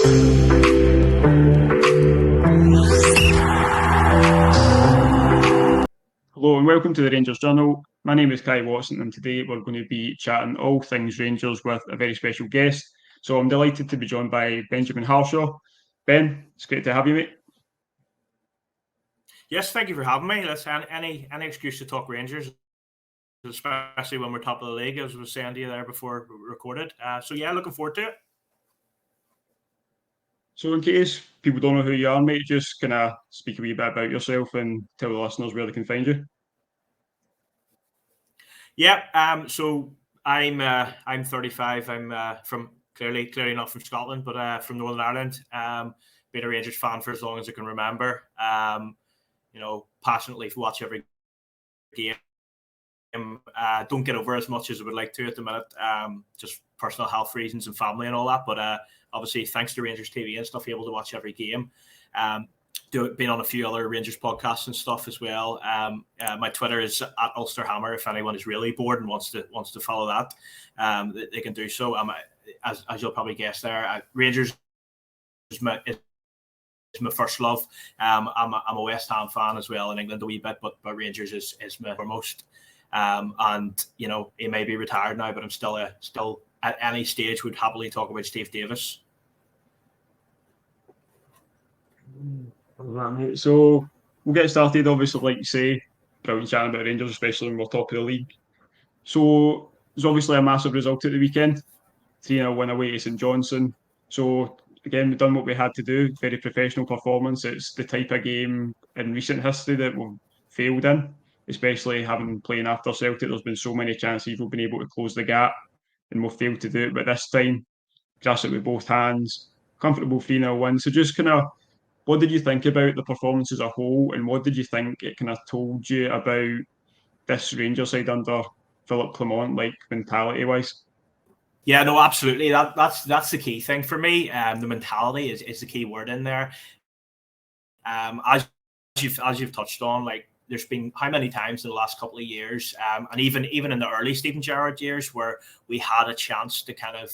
Hello and welcome to the Rangers Journal. My name is Kai Watson and today we're going to be chatting all things Rangers with a very special guest. So I'm delighted to be joined by Benjamin Harshaw. Ben, it's great to have you, mate. Yes, thank you for having me. Listen, any excuse to talk Rangers, especially when we're top of the league, as I was saying to you there before we recorded. So yeah, looking forward to it. So in case people don't know who you are, mate, just kind of speak a wee bit about yourself and tell the listeners where they can find you. Yeah. So I'm 35. I'm from clearly not from Scotland, but from Northern Ireland. Been a Rangers fan for as long as I can remember. Passionately watch every game. Don't get over as much as I would like to at the minute, just personal health reasons and family and all that. But obviously, thanks to Rangers TV and stuff, you're able to watch every game. Been on a few other Rangers podcasts and stuff as well. My Twitter is at @UlsterHammer. If anyone is really bored and wants to follow that, they can do so. As you'll probably guess there, Rangers is my first love. I'm a West Ham fan as well in England a wee bit, but Rangers is my foremost. And he may be retired now, but I'm still at any stage would happily talk about Steve Davis. So we'll get started. Obviously, like you say, brilliant chatting about Rangers, especially when we're top of the league. So there's obviously a massive result at the weekend, seeing a win away to St Johnstone. So again, we've done what we had to do. Very professional performance. It's the type of game in recent history that we've failed in, especially having playing after Celtic. There's been so many chances we've been able to close the gap, and we've failed to do it. But this time, grasped it with both hands. Comfortable 3-0 win. So just kind of, what did you think about the performance as a whole, and what did you think it kind of told you about this Rangers side under Philip Clement, like mentality-wise? Yeah, no, absolutely. That's the key thing for me. The mentality is the key word in there. As you've touched on, like there's been how many times in the last couple of years, and even in the early Steven Gerrard years, where we had a chance to kind of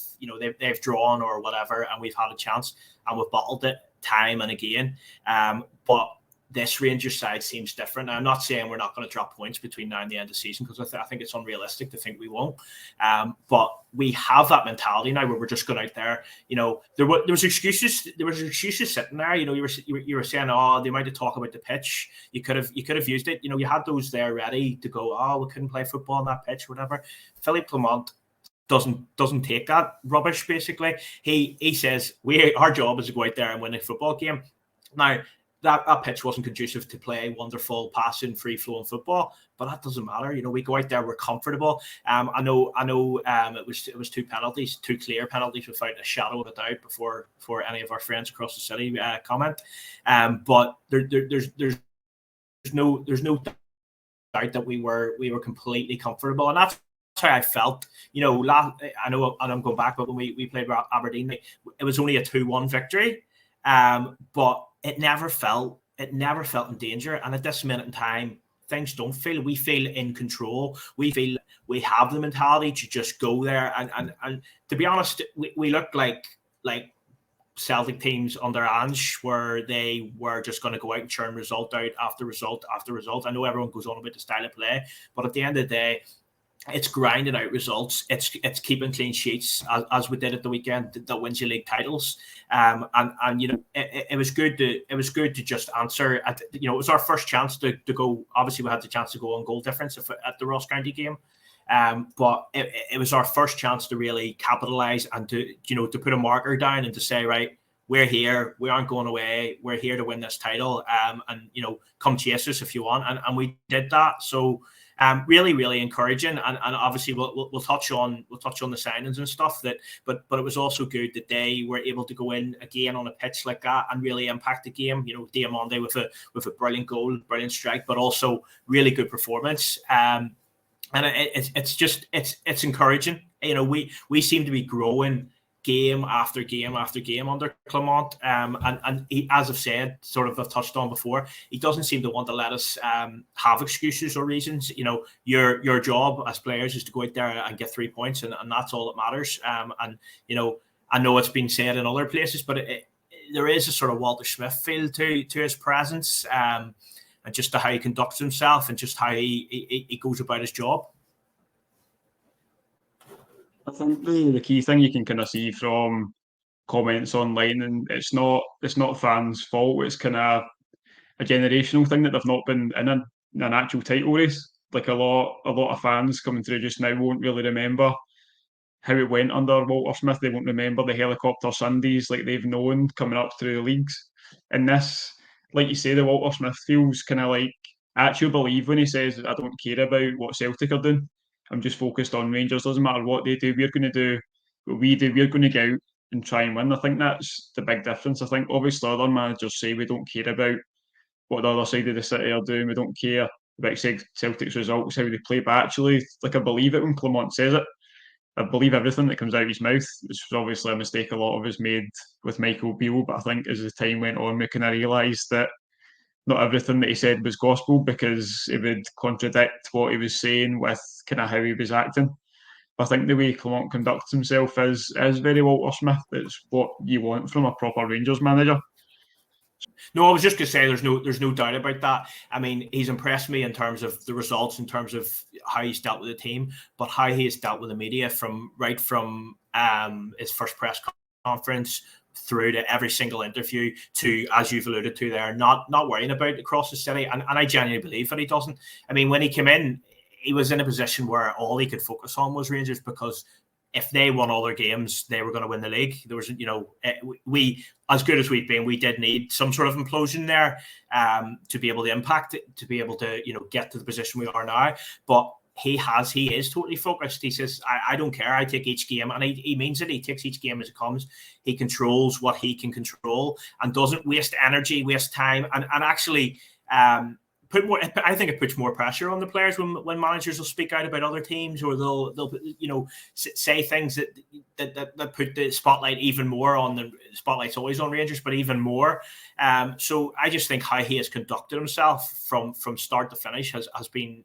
they've drawn or whatever, and we've had a chance and we've bottled it time and again. But this Rangers side seems different. I'm not saying we're not going to drop points between now and the end of the season, because I think it's unrealistic to think we won't. But we have that mentality now where we're just going out there. There was excuses. There was excuses sitting there. You were saying, oh, the amount of talk about the pitch. You could have used it. You had those there ready to go. Oh, we couldn't play football on that pitch, whatever. Philippe Clement doesn't take that rubbish. Basically, he says our job is to go out there and win a football game. Now, that pitch wasn't conducive to play wonderful passing, free-flowing football, but that doesn't matter. We go out there, we're comfortable. I know. It was two clear penalties without a shadow of a doubt before any of our friends across the city comment. But there's no doubt that we were completely comfortable, and that's how I felt. I know, and I'm going back, but when we played Aberdeen, it was only a 2-1 victory, but it never felt in danger. And at this minute in time, things don't feel. We feel in control. We feel we have the mentality to just go there. And to be honest, we look like Celtic teams under Ange, where they were just going to go out and churn result out after result after result. I know everyone goes on about the style of play, but at the end of the day, it's grinding out results. It's keeping clean sheets as we did at the weekend that wins you league titles. And it was good to just answer. It was our first chance to go. Obviously, we had the chance to go on goal difference at the Ross County game. But it was our first chance to really capitalize and to put a marker down and to say, right, we're here. We aren't going away. We're here to win this title. And come chase us if you want. And we did that. So. Really, really encouraging, and obviously we'll touch on the signings and stuff. But it was also good that they were able to go in again on a pitch like that and really impact the game. Diamande with a brilliant goal, brilliant strike, but also really good performance. And it's encouraging. We seem to be growing game after game after game under Clement. And he, as I've said, sort of I've touched on before, he doesn't seem to want to let us have excuses or reasons. Your job as players is to go out there and get 3 points, and that's all that matters. I know it's been said in other places, but there is a sort of Walter Smith feel to his presence, and just to how he conducts himself and just how he goes about his job. I think the key thing you can kind of see from comments online, and it's not fans' fault. It's kind of a generational thing that they've not been in an actual title race. Like a lot of fans coming through just now won't really remember how it went under Walter Smith. They won't remember the helicopter Sundays like they've known coming up through the leagues. And this, like you say, the Walter Smith feels kind of like I actually believe when he says, "I don't care about what Celtic are doing. I'm just focused on Rangers. Doesn't matter what they do. We're going to do what we do. We're going to go out and try and win." I think that's the big difference. I think obviously other managers say we don't care about what the other side of the city are doing. We don't care about Celtic's results, how they play. But actually, like I believe it when Clement says it. I believe everything that comes out of his mouth. It's obviously a mistake a lot of us made with Michael Beale, but I think as the time went on, we kind of realised that not everything that he said was gospel because it would contradict what he was saying with kind of how he was acting. I think the way Clement conducts himself is very Walter Smith. It's what you want from a proper Rangers manager. No, I was just going to say there's no doubt about that. I mean, he's impressed me in terms of the results, in terms of how he's dealt with the team, but how he has dealt with the media from his first press conference through to every single interview to, as you've alluded to there, not worrying about across the city. And I genuinely believe that he doesn't. I mean, when he came in, he was in a position where all he could focus on was Rangers, because if they won all their games, they were going to win the league. There was, we, as good as we've been, we did need some sort of implosion there to be able to impact it, to be able to, get to the position we are now. But he is totally focused. He says, I don't care. I take each game, and he means it. He takes each game as it comes. He controls what he can control and doesn't waste energy, waste time, and actually I think it puts more pressure on the players when managers will speak out about other teams, or they'll say things that put the spotlight even more on the spotlight's always on Rangers, but even more. So I just think how he has conducted himself from start to finish has been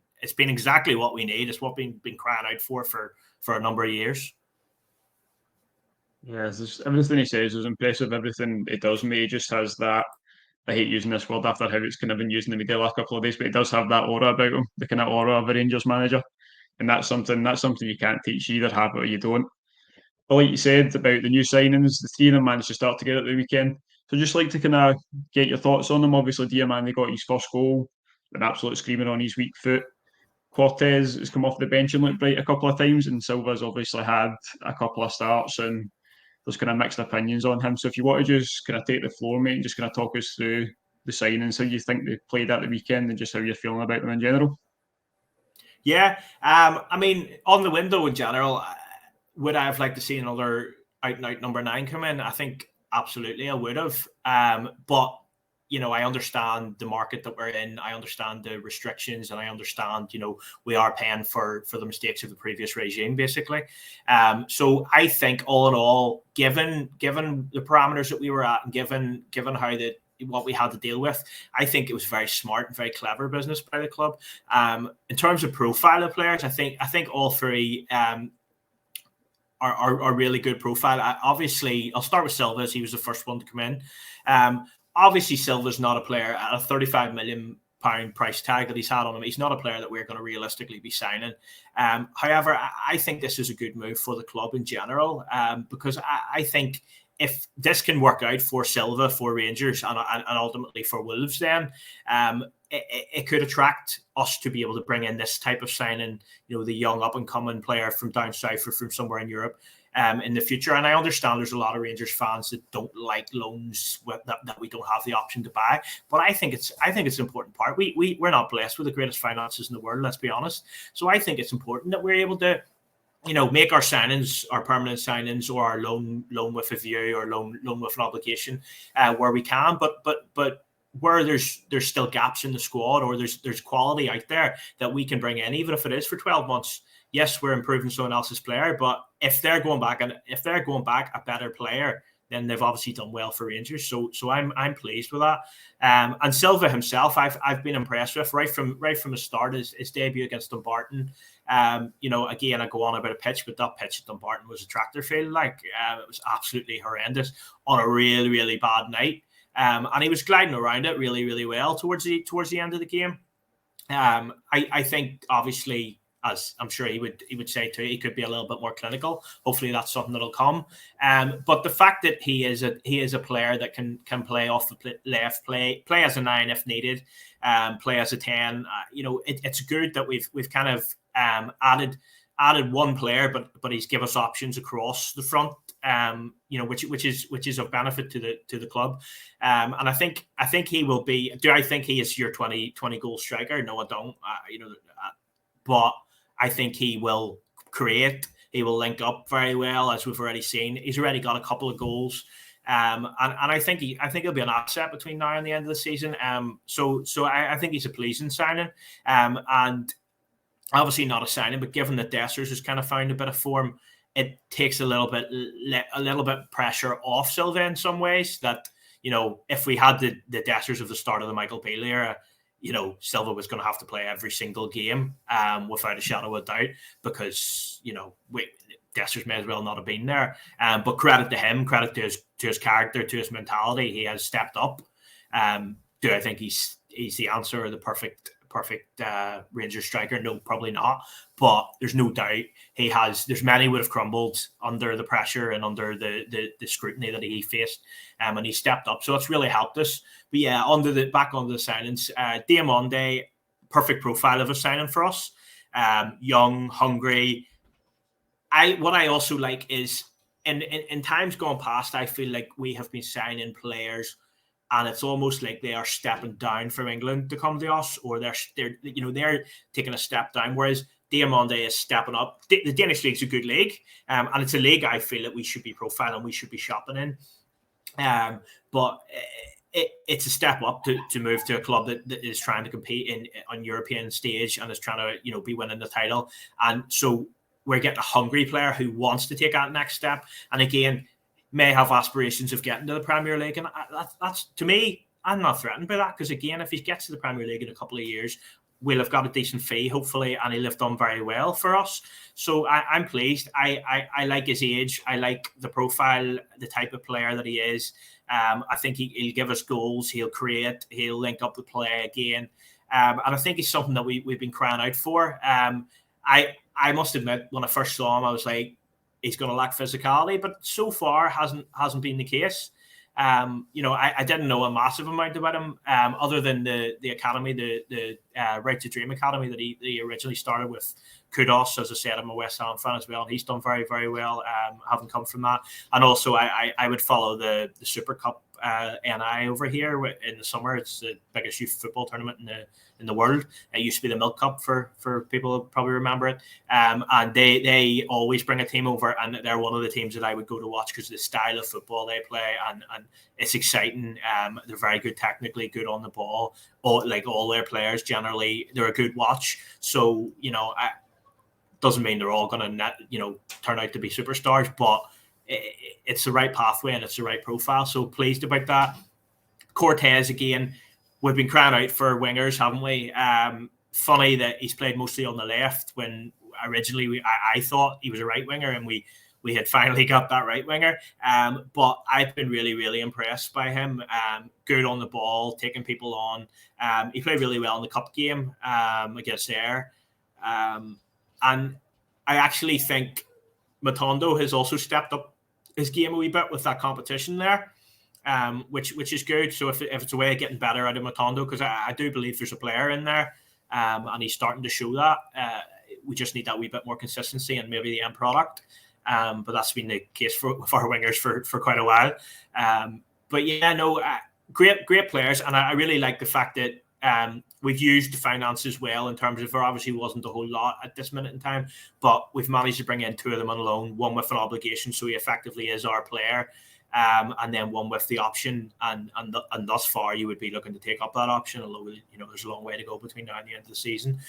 exactly what we need. It's what we've been crying out for a number of years. Yeah, everything he says is impressive. Everything he does, he just has that. I hate using this word after how it's kind of been used in the media the last couple of days, but he does have that aura about him, the kind of aura of a Rangers manager, and that's something you can't teach. You either have it or you don't. But like you said about the new signings, the three of them managed to start together at the weekend. So just like to kind of get your thoughts on them. Obviously, Diamande got his first goal, an absolute screamer on his weak foot. Cortez has come off the bench and looked bright a couple of times, and Silva's obviously had a couple of starts, and there's kind of mixed opinions on him. So if you want to just kind of take the floor, mate, and just kind of talk us through the signings, how you think they played at the weekend, and just how you're feeling about them in general. Yeah, I mean, on the window in general, would I have liked to see another out-and-out number 9 come in? I think absolutely I would have. But I understand the market that we're in. I understand the restrictions, and I understand, we are paying for the mistakes of the previous regime, basically. So I think all in all, given the parameters that we were at, and given how what we had to deal with, I think it was very smart and very clever business by the club. In terms of profile of players, I think all three are really good profile. Obviously, I'll start with Silva, as he was the first one to come in. Obviously, Silva's not a player at a £35 million price tag that he's had on him. He's not a player that we're going to realistically be signing. However, I think this is a good move for the club in general, because I think if this can work out for Silva, for Rangers, and ultimately for Wolves, then it could attract us to be able to bring in this type of signing, the young up-and-coming player from down south or from somewhere in Europe in the future. And I understand there's a lot of Rangers fans that don't like loans that we don't have the option to buy. But I think it's an important part. We're not blessed with the greatest finances in the world, let's be honest. So I think it's important that we're able to make our signings, our permanent signings, or our loan with a view, or loan with an obligation where we can. But where there's still gaps in the squad, or there's quality out there that we can bring in, even if it is for 12 months, yes, we're improving someone else's player, but if they're going back a better player, then they've obviously done well for Rangers. So I'm pleased with that. And Silva himself, I've been impressed with right from the start. His debut against Dumbarton. Again, I go on about a pitch, but that pitch at Dumbarton was a tractor field. It was absolutely horrendous on a really, really bad night. And he was gliding around it really, really well towards the end of the game. I think obviously, as I'm sure he would say too, he could be a little bit more clinical. Hopefully that's something that'll come. But the fact that he is a player that can play off the left, play as a 9 if needed, play as a 10. It's good that we've kind of added one player, but he's give us options across the front. Which is of benefit to the club. And I think he will be. Do I think he is your 20 goal striker? No, I don't. But I think he will create. He will link up very well, as we've already seen. He's already got a couple of goals. And I think he'll be an asset between now and the end of the season. So I think he's a pleasing signing. And obviously not a signing, but given that Dessers has kind of found a bit of form, it takes a little bit pressure off Silva in some ways. That if we had the Dessers of the start of the Michael Beale era, Silva was going to have to play every single game without a shadow of doubt, because Dessers may as well not have been there. But credit to him, credit to his character, to his mentality, he has stepped up. Do I think he's the answer or the perfect Rangers striker? No, probably not. But there's no doubt there's many would have crumbled under the pressure and under the scrutiny that he faced, and he stepped up. So it's really helped us. But yeah, back onto the signings, Diamande, perfect profile of a signing for us. Young, hungry. What I also like is in times gone past, I feel like we have been signing players, and it's almost like they are stepping down from England to come to us, or they're taking a step down. Whereas Diamande is stepping up. The Danish league's a good league, and it's a league I feel that we should be profiling, we should be shopping in. But it's a step up to move to a club that is trying to compete on European stage and is trying to be winning the title. And so we're getting a hungry player who wants to take that next step, and again, may have aspirations of getting to the Premier League. And that's, to me, I'm not threatened by that, because again, if he gets to the Premier League in a couple of years, we'll have got a decent fee, hopefully, and he'll have done very well for us. So I'm pleased. I like his age. I like the profile, the type of player that he is. I think he'll give us goals. He'll create. He'll link up the play again. And I think he's something that we've been crying out for. I must admit, when I first saw him, I was like, he's going to lack physicality, but so far hasn't been the case. I didn't know a massive amount about him, other than the academy, the Right to Dream Academy that he originally started with. Kudos, as I said, I'm a West Ham fan as well, and he's done very, very well, having come from that. And also, I would follow the Super Cup NI over here in the summer. It's the biggest youth football tournament in the world. It used to be the Milk Cup for people who probably remember it. And they always bring a team over, and they're one of the teams that I would go to watch because of the style of football they play, and it's exciting. They're very good technically, good on the ball. All their players generally, they're a good watch. So doesn't mean they're all going to turn out to be superstars, but it's the right pathway and it's the right profile. So pleased about that. Cortez, again, we've been crying out for wingers, haven't we? Funny that he's played mostly on the left, when originally I thought he was a right winger, and we had finally got that right winger. But I've been really, really impressed by him. Good on the ball, taking people on. He played really well in the cup game against Ayr. And I actually think Matondo has also stepped up his game a wee bit with that competition there, which is good. So if it's a way of getting better out of Matondo, because I do believe there's a player in there, and he's starting to show that. We just need that wee bit more consistency and maybe the end product. But that's been the case with our wingers for quite a while. But yeah, no, great players, and I really like the fact that we've used the finances well, in terms of there obviously wasn't a whole lot at this minute in time, but we've managed to bring in 2 of them on loan, one with an obligation, so he effectively is our player, and then one with the option, and thus far you would be looking to take up that option, although there's a long way to go between now and the end of the season.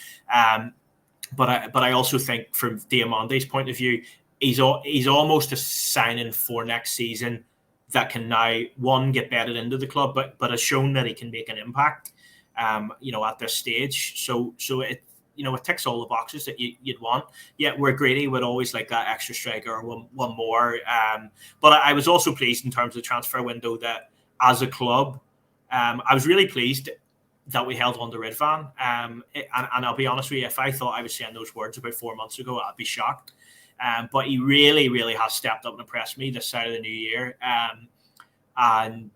But I also think from Diamante's point of view, he's almost a signing for next season that can now, one, get bedded into the club, but has shown that he can make an impact, at this stage. So it it ticks all the boxes that you'd want. Yeah, where Grady would always like that extra striker or one more. But I was also pleased in terms of the transfer window that as a club, I was really pleased that we held on to Ridvan. And I'll be honest with you, if I thought I was saying those words about 4 months ago, I'd be shocked. But he really, really has stepped up and impressed me this side of the new year. I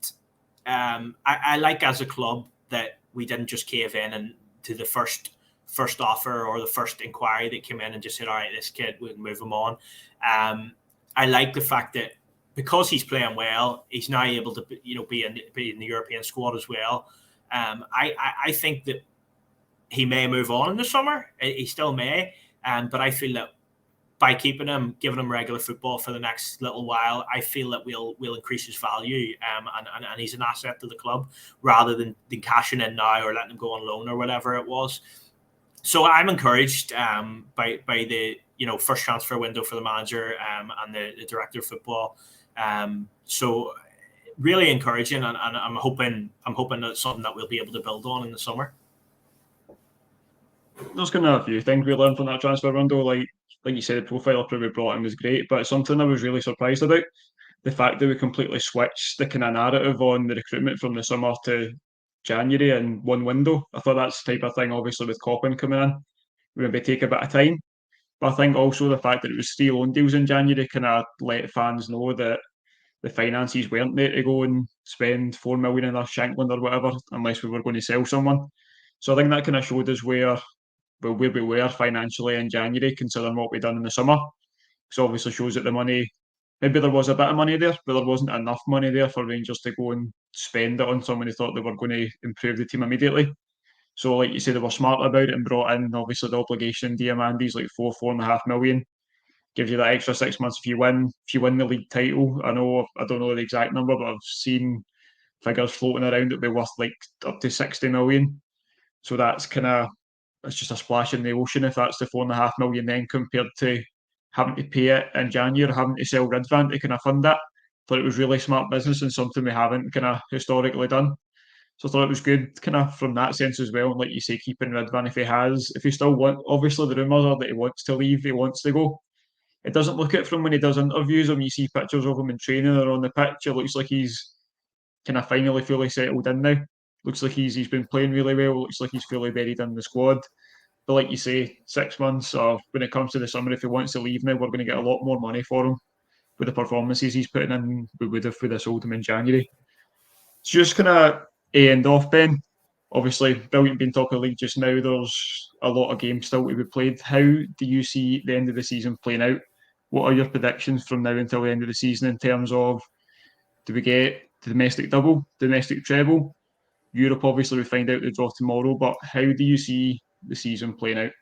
like as a club that we didn't just cave in and to the first offer or the first inquiry that came in and just said, all right, this kid, we can move him on. I like the fact that because he's playing well, he's now able to be in the European squad as well. I think that he may move on in the summer. He still may. But I feel that by keeping him, giving him regular football for the next little while, I feel that we'll increase his value. And he's an asset to the club rather than cashing in now or letting him go on loan or whatever it was. So I'm encouraged by the first transfer window for the manager and the director of football. So really encouraging, and I'm hoping that it's something that we'll be able to build on in the summer. There's kind of a few things we learned from that transfer window. Like you said, the profile of we brought in was great, but something I was really surprised about, the fact that we completely switched the kind of narrative on the recruitment from the summer to January in one window. I thought that's the type of thing, obviously, with Coppin coming in, would maybe take a bit of time. But I think also the fact that it was 3 loan deals in January kind of let fans know that the finances weren't there to go and spend 4 million in a Shankland or whatever, unless we were going to sell someone. So I think that kind of showed us where we were financially in January, considering what we'd done in the summer. So obviously shows that the money, maybe there was a bit of money there, but there wasn't enough money there for Rangers to go and spend it on someone who thought they were going to improve the team immediately. So like you say, they were smart about it and brought in obviously the obligation Diamante's like 4.5 million. Gives you that extra 6 months if you win the league title. I don't know the exact number, but I've seen figures floating around that be worth like up to 60 million. So that's it's just a splash in the ocean if that's the 4.5 million then compared to having to pay it in January, having to sell Ridvan to kind of fund that. Thought it was really smart business and something we haven't kind of historically done. So I thought it was good kind of from that sense as well. And like you say, keeping Ridvan if he still obviously the rumours are that he wants to leave, he wants to go. It doesn't look it from when he does interviews or when you see pictures of him in training or on the pitch. It looks like he's kind of finally fully settled in now. Looks like he's been playing really well. Looks like he's fully buried in the squad. But like you say, 6 months or when it comes to the summer, if he wants to leave now, we're going to get a lot more money for him with the performances he's putting in. We would have sold him in January. So just kind of end off, Ben. Obviously, brilliant being top of the league just now. There's a lot of games still to be played. How do you see the end of the season playing out? What are your predictions from now until the end of the season in terms of, do we get the domestic double, domestic treble? Europe, obviously, we find out the draw tomorrow, but how do you see the season playing out?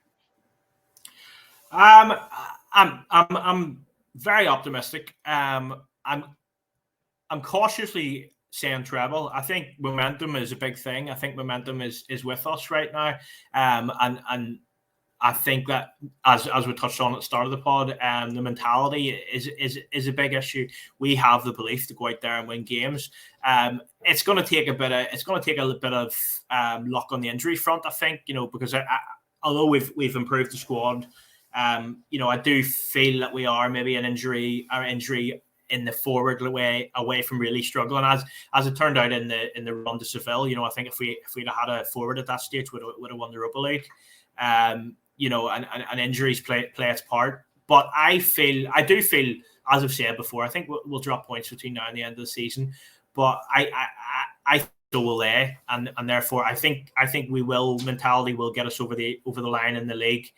I'm very optimistic. I'm cautiously saying treble. I think momentum is a big thing. I think momentum is with us right now. And I think that as we touched on at the start of the pod, the mentality is a big issue. We have the belief to go out there and win games. It's going to take a bit of luck on the injury front, I think, because although we've improved the squad, I do feel that we are maybe an injury in the forward away from really struggling as it turned out in the run to Seville. I think if we'd had a forward at that stage, would have won the Europa League. And injuries play its part. But I do feel, as I've said before, I think we'll drop points between now and the end of the season. But I so will they, and therefore I think mentality will get us over the line in the league.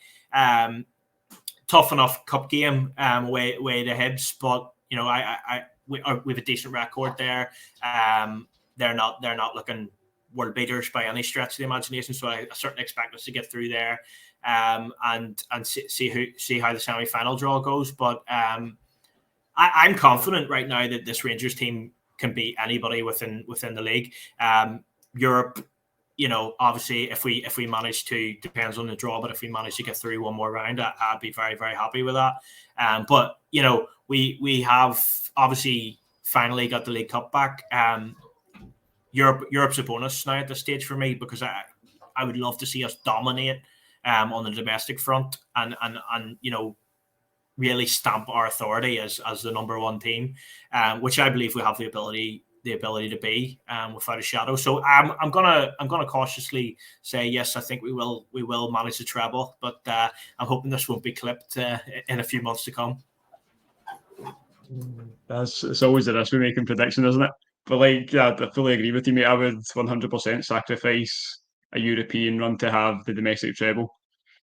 Tough enough cup game way to Hibs, but we have a decent record there. They're not looking world beaters by any stretch of the imagination, so I certainly expect us to get through there and see how the semi-final draw goes. But I'm confident right now that this Rangers team can beat anybody within the league. Europe, obviously, if we manage to, depends on the draw, but if we manage to get through one more round, I'd be very, very happy with that. But we have obviously finally got the League Cup back. Europe's a bonus now at this stage for me, because I would love to see us dominate on the domestic front and really stamp our authority as the number one team, which I believe we have the ability to be, without a shadow. So I'm gonna cautiously say yes. I think we will manage the treble, but I'm hoping this won't be clipped in a few months to come. It's always the risk with making predictions, isn't it? But I fully agree with you, mate. I would 100% sacrifice a European run to have the domestic treble.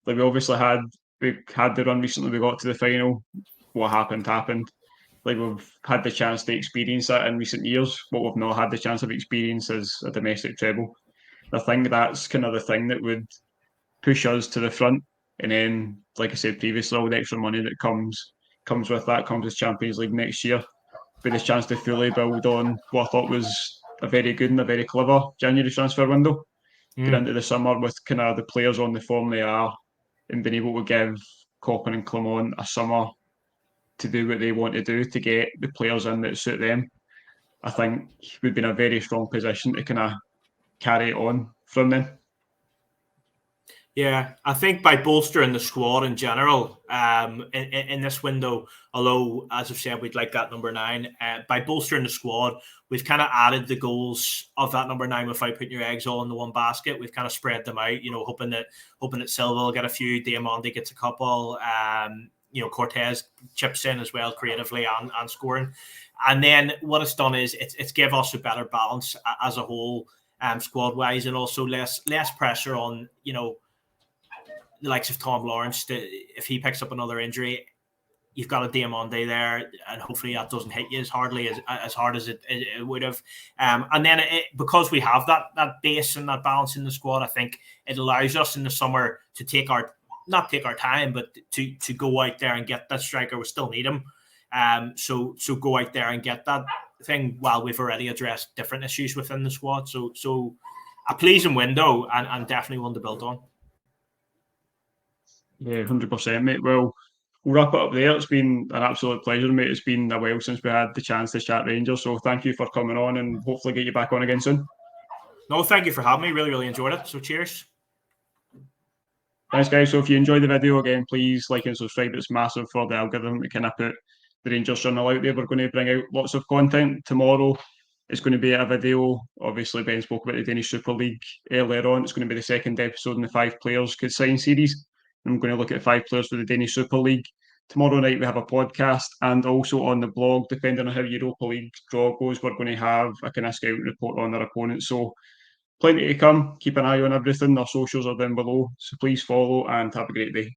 Like we had the run recently. We got to the final. What happened happened. Like we've had the chance to experience that in recent years. What we've not had the chance of experience is a domestic treble. I think that's kind of the thing that would push us to the front. And then, like I said previously, all the extra money that comes with that comes with Champions League next year. With a chance to fully build on what I thought was a very good and a very clever January transfer window. Get into the summer with kind of the players on the form they are, and being able to give Coppin and Clermont a summer to do what they want to do to get the players in that suit them. I think we'd be in a very strong position to kind of carry it on from then. Yeah, I think by bolstering the squad in general, in this window, although as I've said, we'd like that number 9. By bolstering the squad, we've kind of added the goals of that number 9 without putting your eggs all in the one basket. We've kind of spread them out, hoping that Silva will get a few, Diamande gets a couple, Cortez chips in as well creatively and scoring. And then what it's done is it's give us a better balance as a whole, squad wise, and also less pressure on the likes of Tom Lawrence. If he picks up another injury, you've got a Diamande there, and hopefully that doesn't hit you as hard as it would have. And then because we have that base and that balance in the squad, I think it allows us in the summer to not take our time, but to go out there and get that striker. We still need him. So go out there and get that thing while we've already addressed different issues within the squad. So a pleasing window and definitely one to build on. Yeah, 100%, mate. Well, we'll wrap it up there. It's been an absolute pleasure, mate. It's been a while since we had the chance to chat Rangers, so thank you for coming on, and hopefully get you back on again soon. No, thank you for having me. Really, really enjoyed it. So cheers. Thanks, guys. So if you enjoyed the video, again, please like and subscribe. It's massive for the algorithm to kind of put the Rangers journal out there. We're going to bring out lots of content tomorrow. It's going to be a video. Obviously, Ben spoke about the Danish Super League earlier on. It's going to be the second episode in the 5 players could sign series. I'm going to look at 5 players for the Danish Super League. Tomorrow night we have a podcast, and also on the blog, depending on how Europa League draw goes, we're going to have a kind of scouting report on our opponents. So plenty to come. Keep an eye on everything. Our socials are down below. So please follow and have a great day.